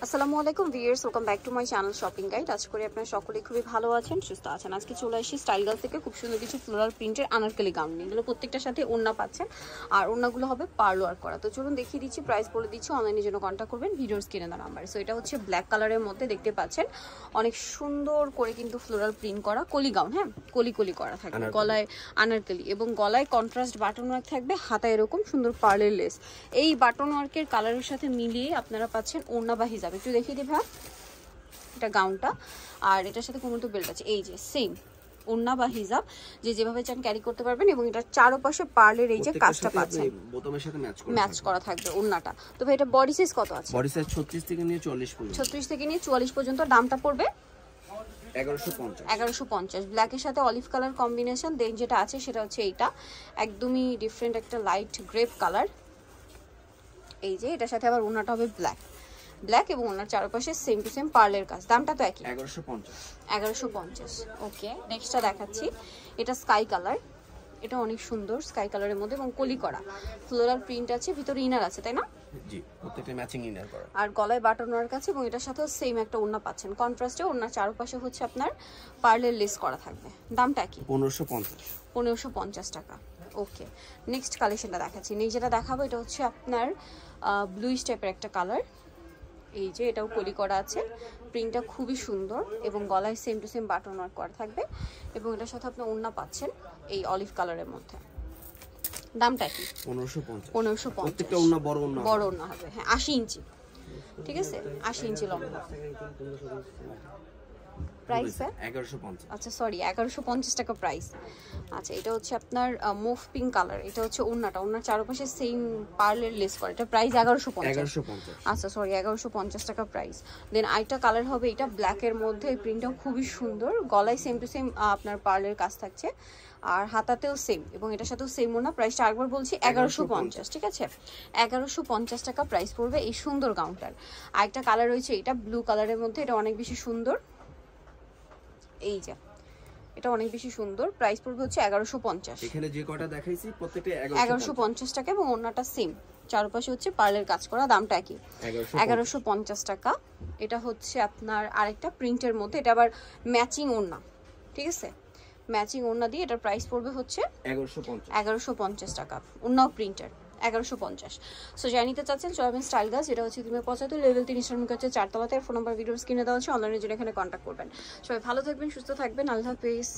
আসসালামু আলাইকুম viewers, welcome back to my channel shopping guide. আজ করে আপনারা সকলেই খুবই ভালো আছেন, সুস্থ আছেন। আজকে চলে আসি স্টাইল গার্ল থেকে খুব সুন্দর কিছু ফ্লোরাল প্রিন্টের আনারকলি গাউন নিয়ে। এগুলো প্রত্যেকটার সাথে ওড়না পাচ্ছেন, আর ওড়নাগুলো হবে পার্ল ওয়ার্ক করা। তো চলুন দেখিয়ে দিচ্ছি, প্রাইস বলে দিচ্ছি, অনলাইনের জন্য কন্ট্যাক্ট করবেন ভিডিওর স্ক্রিনে দেওয়া নাম্বার। সো এটা হচ্ছে ব্ল্যাক কালারের মধ্যে দেখতে পাচ্ছেন, অনেক সুন্দর করে কিন্তু ফ্লোরাল প্রিন্ট করা কলি গাউন। হ্যাঁ, কলি কলি করা থাকবে, গলায় আনারকলি এবং গলায় কন্ট্রাস্ট বাটন ওয়ার্ক থাকবে, হাতায় এরকম সুন্দর পার্লের লেস। এই বাটন ওয়ার্কের কালারের সাথে মিলিয়ে আপনারা পাচ্ছেন ওড়না বা হিজাব। একটু দেখিয়ে দিই ভাই এটা গাউনটা, আর এটার সাথে কোমর বেল্ট আছে। এই যে সেম ওড়না বা হিজাব যে যেভাবে চান ক্যারি করতে পারবেন, এবং এটা চারপাশে পার্লের এই যে কাজটা পাচ্ছেন বোতামের সাথে ম্যাচ করা থাকবে ওড়নাটা। তো ভাই এটা বডি সাইজ কত আছে? বডি সাইজ 36 থেকে নিয়ে 40 পর্যন্ত। 36 থেকে নিয়ে 44 পর্যন্ত। দামটা পড়বে 1150। ব্ল্যাকের সাথে অলিভ কালার কম্বিনেশন। দেন যেটা আছে সেটা হচ্ছে এইটা একদমই ডিফারেন্ট একটা লাইট গ্রেপ কালার। এই যে এটার সাথে আবার ওড়নাটা হবে ব্ল্যাক এবং ওনার চারপাশে সেম টু সেম পার্লের কাজ। দামটা তো একই, 1150। ওকে, নেক্সটটা দেখাচ্ছি। এটা স্কাই কালার, এটা অনেক সুন্দর স্কাই কালারের মধ্যে এবং কলি করা ফ্লোরাল প্রিন্ট আছে, ভিতরে ইনার আছে, তাই না? জি, প্রত্যেকটা ম্যাচিং ইনার করা, আর গলায় বাটন ওয়ার্ক আছে এবং এটার সাথেও সেম একটা ওড়না পাচ্ছেন কন্ট্রাস্টে। ওড়নার চারপাশে হচ্ছে আপনার পার্লের লেস করা থাকবে। দামটা কি? 1550 টাকা। ওকে, নেক্সট কালেকশনটা দেখাচ্ছি। যেটা দেখাবো এটা হচ্ছে আপনার ব্লুইশ টাইপের একটা কালার। এই যে এটাও কলি করা আছে, প্রিন্টটা খুবই সুন্দর এবং গলায় same to same button work করা থাকবে, এবং এটার সাথে আপনি ওড়না পাচ্ছেন এই অলিভ কালারের মধ্যে। দামটা কি? 1550। প্রত্যেকটা ওড়না বড় ওড়না হবে, হ্যাঁ 80 ইঞ্চি, ঠিক আছে, 80 ইঞ্চি লম্বা। প্রাইস 1150। আচ্ছা সরি, 1150 টাকা প্রাইস। আচ্ছা, এটা হচ্ছে আপনার মুভ পিঙ্ক কালার। এটা হচ্ছে ওড়নাটা, ওড়নার চারপাশে সেম পার্লের লেস করে। এটা প্রাইস 1150। আচ্ছা সরি, 1150 টাকা প্রাইস। দেন আইটা কালার হবে এটা ব্ল্যাকের মধ্যে। এই প্রিন্টটাও খুবই সুন্দর, গলায় সেম টু সেম আপনার পার্লের কাজ থাকছে, আর হাতাতেও সেম, এবং এটার সাথেও সেম ওড়না। প্রাইসটা আরেকবার বলছি 1150, ঠিক আছে? 1150 টাকা প্রাইস পড়বে এই সুন্দর গাউনটার। আরেকটা কালার রয়েছে এটা ব্লু কালারের মধ্যে, এটা অনেক বেশি সুন্দর। এই যে এটা অনেক বেশি সুন্দর, প্রাইস পড়বে হচ্ছে 1150। এখানে যে কয়টা দেখাইছি প্রত্যেকটা 1150 টাকা, এবং ওড়নাটা সেম, চারপাশে হচ্ছে পার্লের কাজ করা। দামটা কি? 1150 টাকা। এটা হচ্ছে আপনার আরেকটা প্রিন্টের মধ্যে, এটা আবার ম্যাচিং ওড়না, ঠিক আছে? ম্যাচিং ওড়না দিয়ে এটার প্রাইস পড়বে হচ্ছে 1150 টাকা। ওড়নাও প্রিন্টার, 1150। সো যাই নিতে চাচ্ছেন চলবেন স্টাইল গাছ। এটা হচ্ছে তুমি 75 লেভেল 3 শ্রমিক হচ্ছে 4 তলাতে। ফোন নাম্বার ভিডিওর স্ক্রিনে দেওয়া আছে, অনলাইনের জন্য এখানে কন্ট্যাক্ট করবেন। সবাই ভালো থাকবেন, সুস্থ থাকবেন, আল্লাহ হাফেজ।